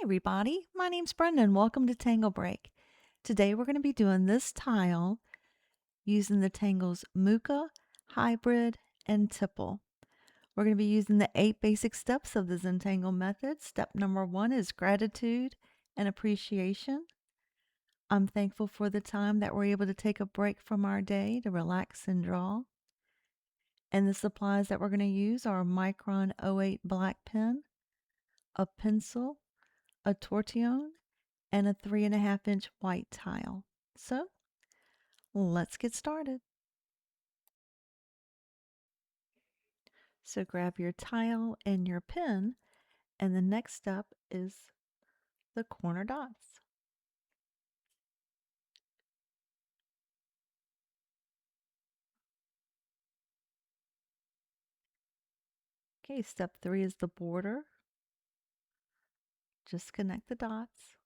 Everybody, my name's Brendan. Welcome to TangleBreak. Today we're going to be doing this tile using the tangles mooka, hybrid, and tipple. We're going to be using the 8 basic steps of the Zentangle Method. Step number 1 is gratitude and appreciation. I'm thankful for the time that we're able to take a break from our day to relax and draw. And the supplies that we're going to use are a Micron 08 black pen, a pencil, a Tortillon, and a 3.5-inch white tile. So let's get started. So grab your tile and your pen, and the next step is the corner dots. Okay, step 3 is the border. Just connect the dots.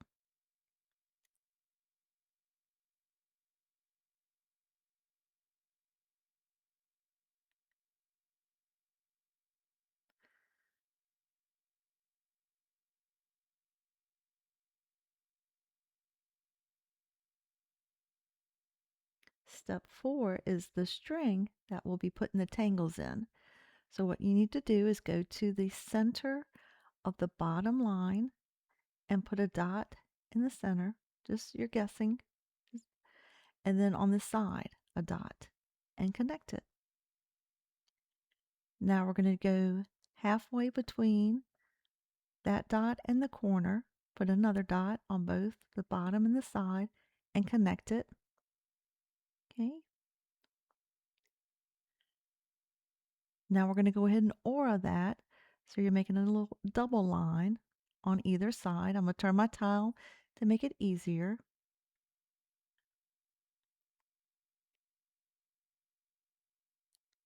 Step 4 is the string that we'll be putting the tangles in. So what you need to do is go to the center of the bottom line and put a dot in the center. Just you're guessing. And then on the side, a dot, and connect it. Now we're going to go halfway between that dot and the corner, put another dot on both the bottom and the side, and connect it. Okay. Now we're going to go ahead and aura that. So you're making a little double line on either side. I'm going to turn my tile to make it easier.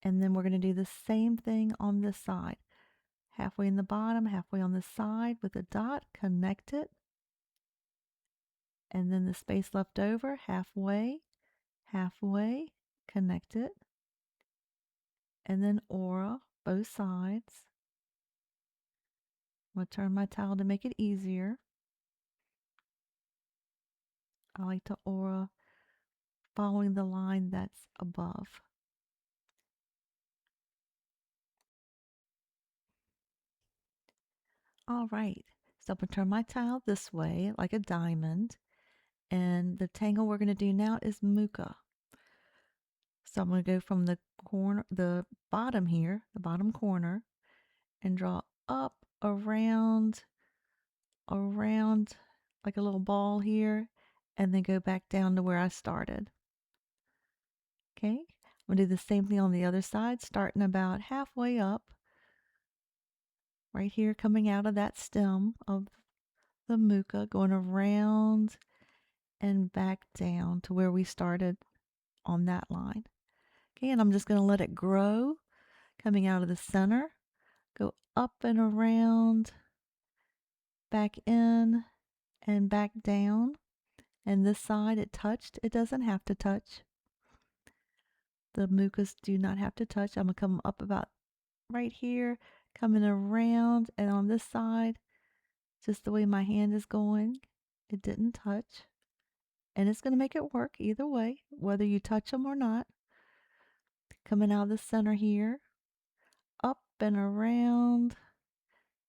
And then we're going to do the same thing on this side. Halfway in the bottom, halfway on the side with a dot, connect it. And then the space left over, halfway, halfway, connect it. And then aura both sides. I'm going to turn my towel to make it easier. I like to aura following the line that's above. All right, so I'm going to turn my towel this way like a diamond. And the tangle we're going to do now is mooka. So I'm going to go from the corner, the bottom here, the bottom corner, and draw up around like a little ball here, and then go back down to where I started. Okay, I'm going to do the same thing on the other side, starting about halfway up, right here, coming out of that stem of the mooka, going around and back down to where we started on that line. Okay, and I'm just going to let it grow, coming out of the center, go up and around, back in, and back down. And this side it touched. It doesn't have to touch. The mookas do not have to touch. I'm going to come up about right here, coming around, and on this side, just the way my hand is going, it didn't touch. And it's going to make it work either way, whether you touch them or not. Coming out of the center here, up and around,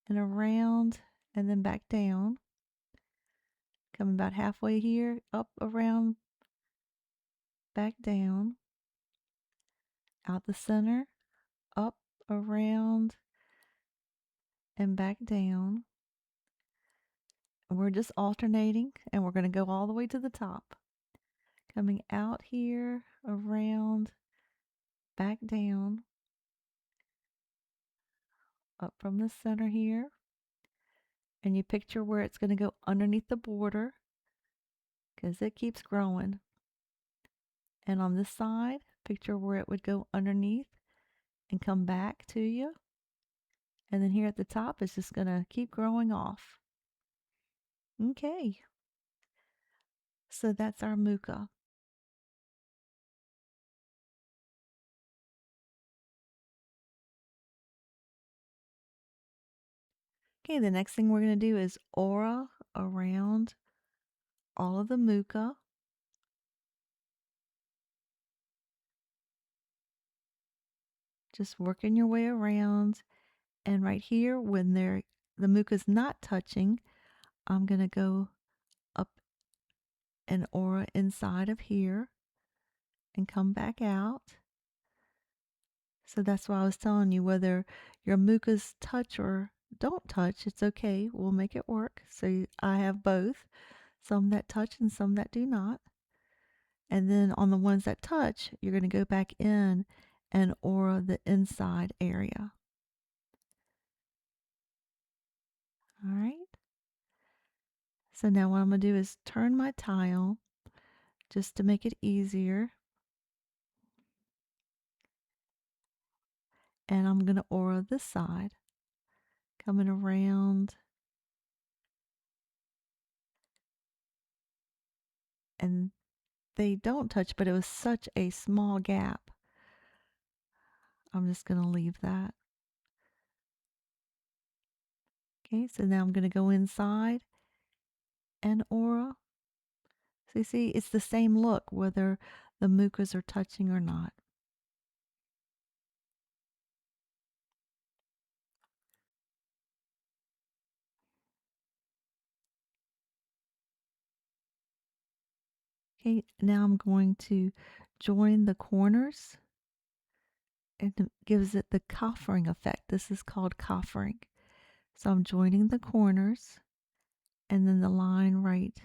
and then back down. Coming about halfway here, up, around, back down. Out the center, up, around, and back down. We're just alternating, and we're going to go all the way to the top. Coming out here, around, back down, up from the center here. And you picture where it's going to go underneath the border because it keeps growing. And on this side, picture where it would go underneath and come back to you. And then here at the top, it's just going to keep growing off. Okay. So that's our mooka. Okay, the next thing we're going to do is aura around all of the mooka. Just working your way around. And right here, when the mooka's not touching, I'm going to go up an aura inside of here and come back out. So that's why I was telling you whether your mookas touch or don't touch, it's okay. We'll make it work. So I have both, some that touch and some that do not. And then on the ones that touch, you're going to go back in and aura the inside area. All right. So now what I'm going to do is turn my tile just to make it easier. And I'm going to aura this side, coming around. And they don't touch, but it was such a small gap. I'm just going to leave that. Okay, so now I'm going to go inside and aura. So you see, it's the same look whether the mookas are touching or not. Okay, now I'm going to join the corners, and it gives it the coffering effect. This is called coffering. So I'm joining the corners, and then the line right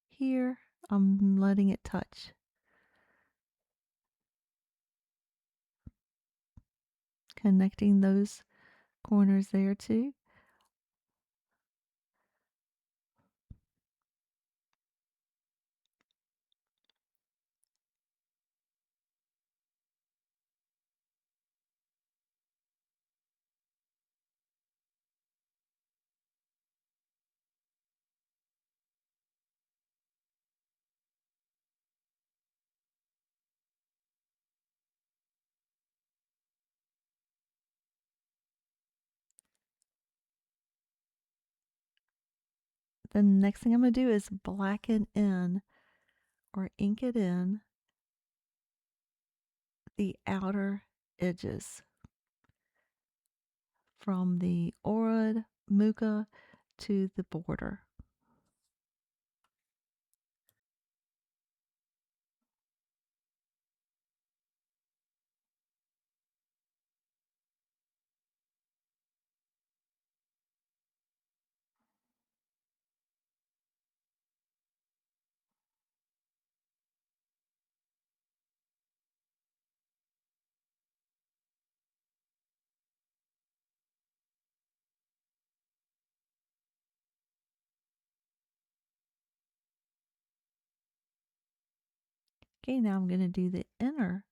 here, I'm letting it touch. Connecting those corners there too. The next thing I'm going to do is blacken in or ink it in the outer edges from the aura mooka to the border. Okay, now I'm going to do the inner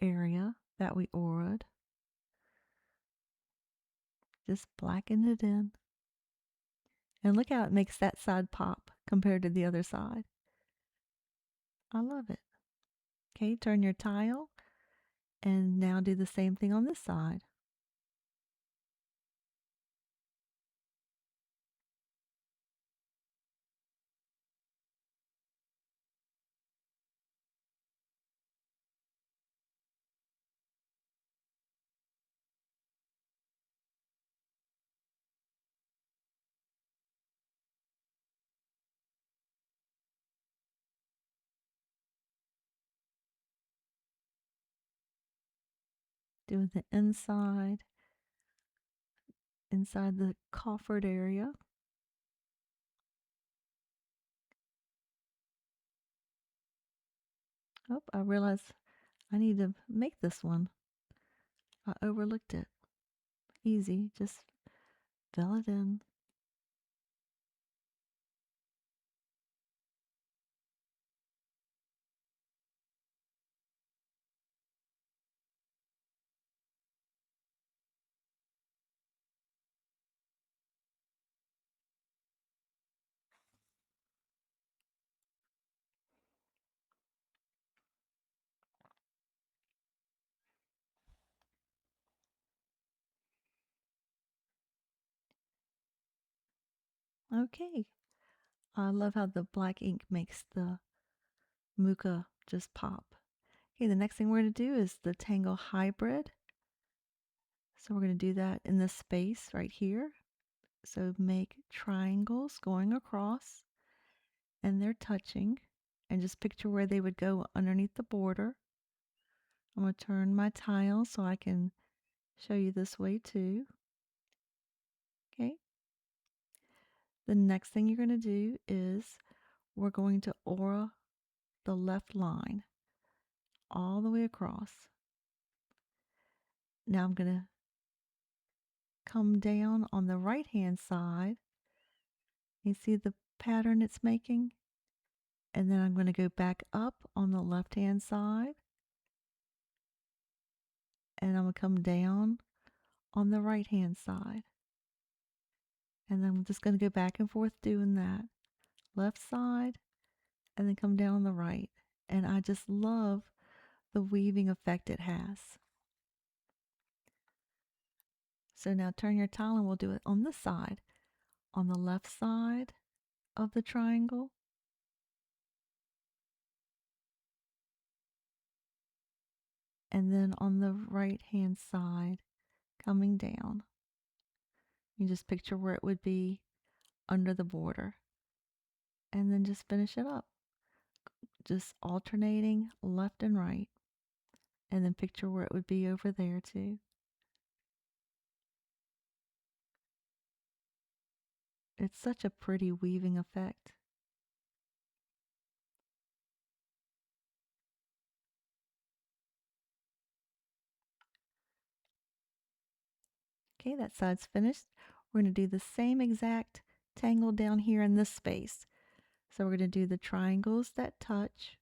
area that we auraed. Just blacken it in. And look how it makes that side pop compared to the other side. I love it. Okay, turn your tile and now do the same thing on this side. Do the inside the coffered area. Oh, I realized I need to make this one. I overlooked it. Easy, just fill it in. Okay. I love how the black ink makes the mooka just pop. Okay, the next thing we're going to do is the Tangle hybrid. So we're going to do that in this space right here. So make triangles going across and they're touching. And just picture where they would go underneath the border. I'm going to turn my tile so I can show you this way too. Okay. The next thing you're going to do is we're going to aura the left line all the way across. Now I'm going to come down on the right hand side. You see the pattern it's making? And then I'm going to go back up on the left hand side. And I'm going to come down on the right hand side. And then I'm just going to go back and forth doing that. Left side and then come down the right. And I just love the weaving effect it has. So now turn your tile and we'll do it on this side. On the left side of the triangle. And then on the right hand side coming down. You just picture where it would be under the border. And then just finish it up. Just alternating left and right. And then picture where it would be over there too. It's such a pretty weaving effect. Okay, that side's finished. We're going to do the same exact tangle down here in this space. So we're going to do the triangles that touch,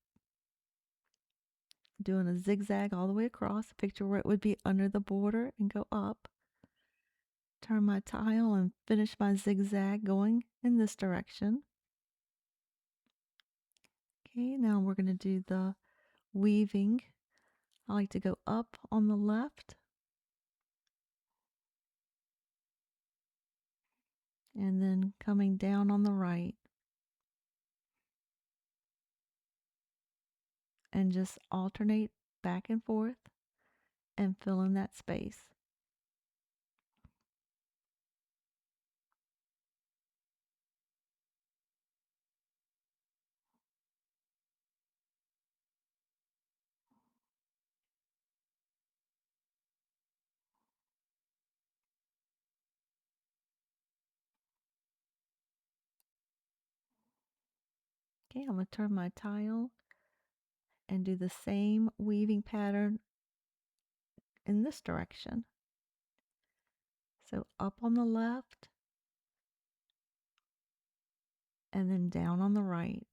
doing a zigzag all the way across. Picture where it would be under the border and go up. Turn my tile and finish my zigzag going in this direction. Okay, now we're going to do the weaving. I like to go up on the left and then coming down on the right and just alternate back and forth and fill in that space. Okay, I'm going to turn my tile and do the same weaving pattern in this direction. So up on the left and then down on the right.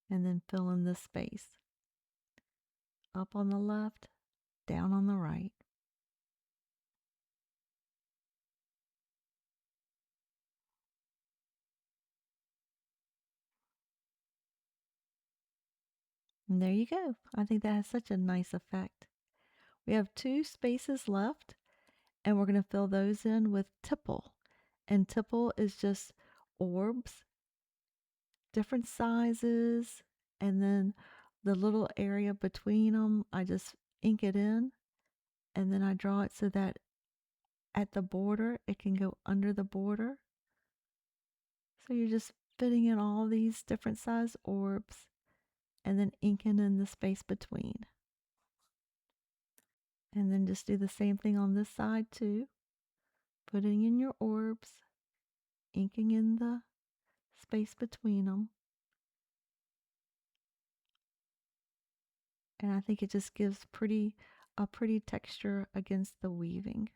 And then fill in this space. Up on the left, down on the right. And there you go. I think that has such a nice effect. We have 2 spaces left and we're going to fill those in with tipple. And tipple is just orbs, different sizes, and then the little area between them, I just ink it in and then I draw it so that at the border, it can go under the border. So you're just fitting in all these different size orbs and then inking in the space between. And then just do the same thing on this side too. Putting in your orbs, inking in the space between them. And I think it just gives a pretty texture against the weaving.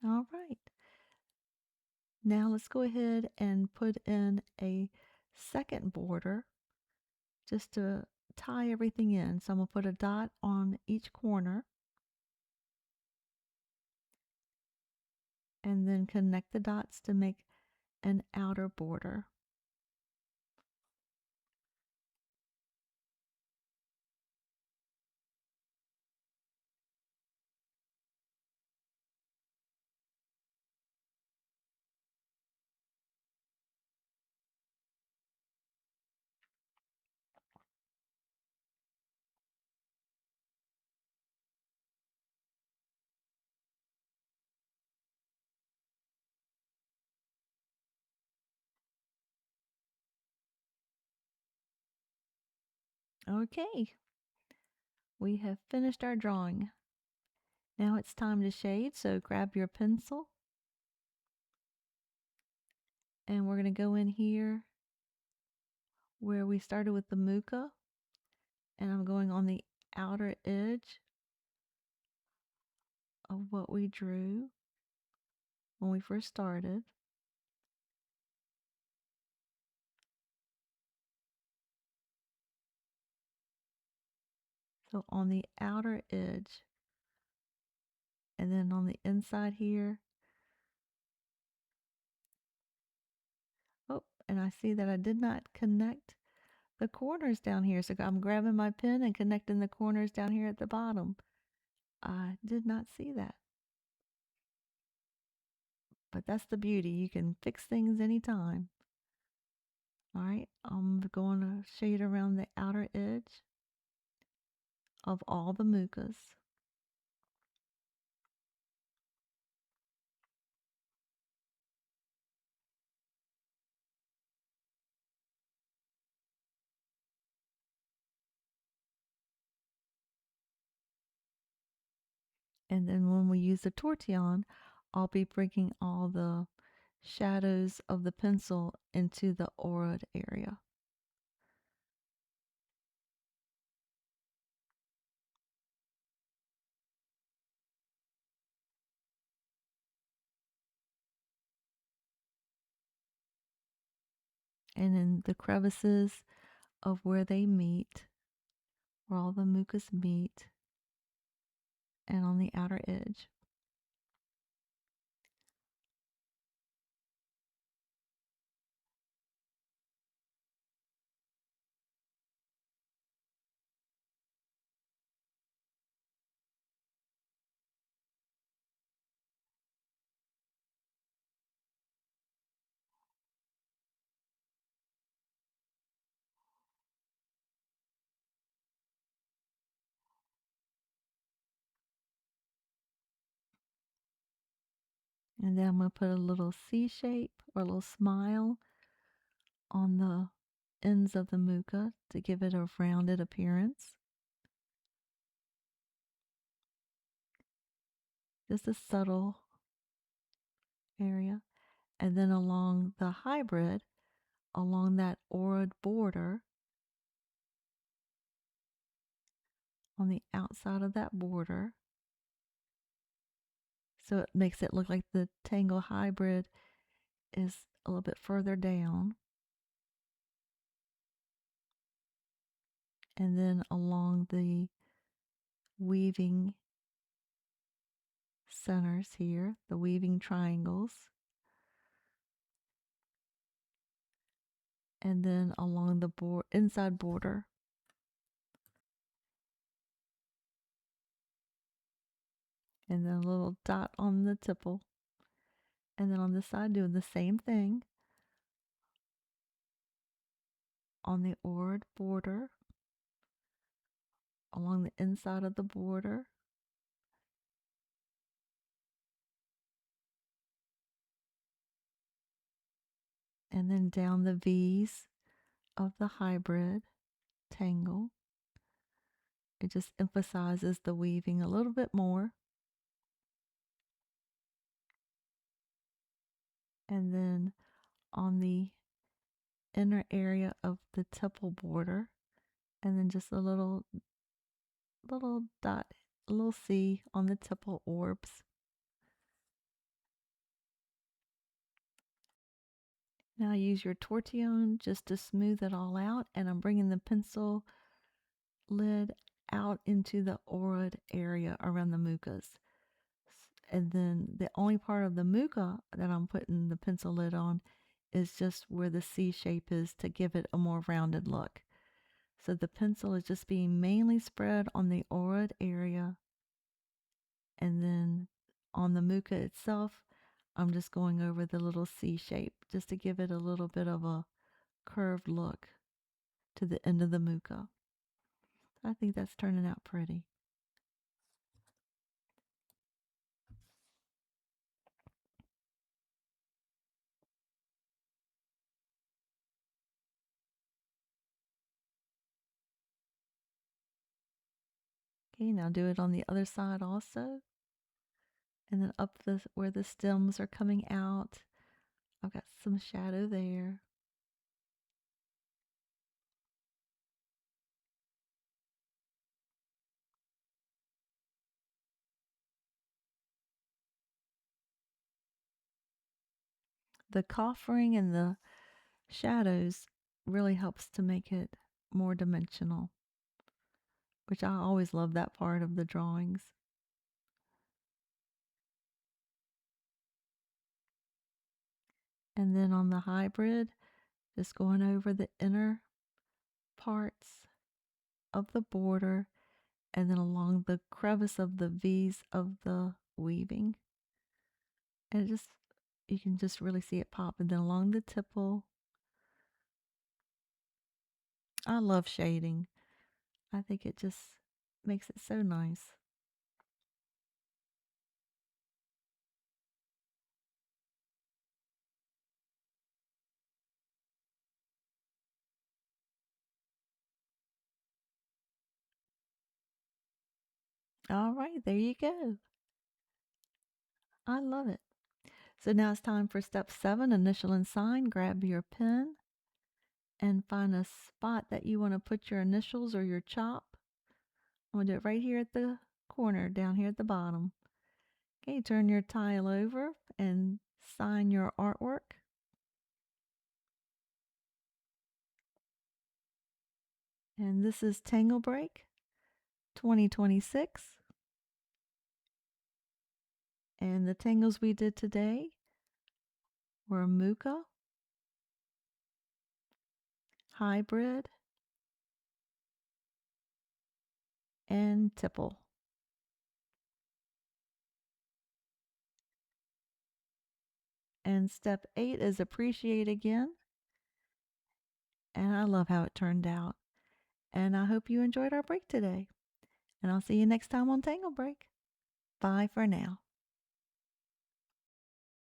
All right. Now let's go ahead and put in a second border just to tie everything in. So I'm going to put a dot on each corner and then connect the dots to make an outer border. Okay, we have finished our drawing. Now it's time to shade, so grab your pencil and we're going to go in here where we started with the mooka, and I'm going on the outer edge of what we drew when we first started. So on the outer edge, and then on the inside here. Oh, and I see that I did not connect the corners down here. So I'm grabbing my pen and connecting the corners down here at the bottom. I did not see that. But that's the beauty. You can fix things anytime. All right, I'm going to shade around the outer edge of all the mookas. And then when we use the Tortillon, I'll be bringing all the shadows of the pencil into the aura area. And in the crevices of where they meet, where all the mookas meet, and on the outer edge. And then I'm going to put a little C shape or a little smile on the ends of the mooka to give it a rounded appearance. Just a subtle area. And then along the hybrid, along that aura border, on the outside of that border, so it makes it look like the Tangle hybrid is a little bit further down. And then along the weaving centers here, the weaving triangles. And then along the inside border. And then a little dot on the tipple. And then on this side, doing the same thing on the ored border, along the inside of the border. And then down the V's of the hybrid tangle. It just emphasizes the weaving a little bit more. And then on the inner area of the tipple border, and then just a little dot, a little C on the tipple orbs. Now use your Tortillon just to smooth it all out, and I'm bringing the pencil lid out into the aura area around the mookas. And then the only part of the mooka that I'm putting the pencil lid on is just where the C shape is to give it a more rounded look. So the pencil is just being mainly spread on the aura area, and then on the mooka itself, I'm just going over the little C shape just to give it a little bit of a curved look to the end of the mooka. I think that's turning out pretty. Okay, now do it on the other side also. And then up where the stems are coming out, I've got some shadow there. The coffering and the shadows really helps to make it more dimensional, which I always love that part of the drawings. And then on the hybrid, just going over the inner parts of the border and then along the crevice of the V's of the weaving. And it just, you can just really see it pop. And then along the tipple, I love shading. I think it just makes it so nice. All right, there you go. I love it. So now it's time for step 7, initial and sign. Grab your pen and find a spot that you want to put your initials or your chop. I'm going to do it right here at the corner, down here at the bottom. Okay, turn your tile over and sign your artwork. And this is TangleBreak 2026. And the tangles we did today were mooka, hybrid, and tipple. And step 8 is appreciate again. And I love how it turned out. And I hope you enjoyed our break today. And I'll see you next time on Tangle Break. Bye for now.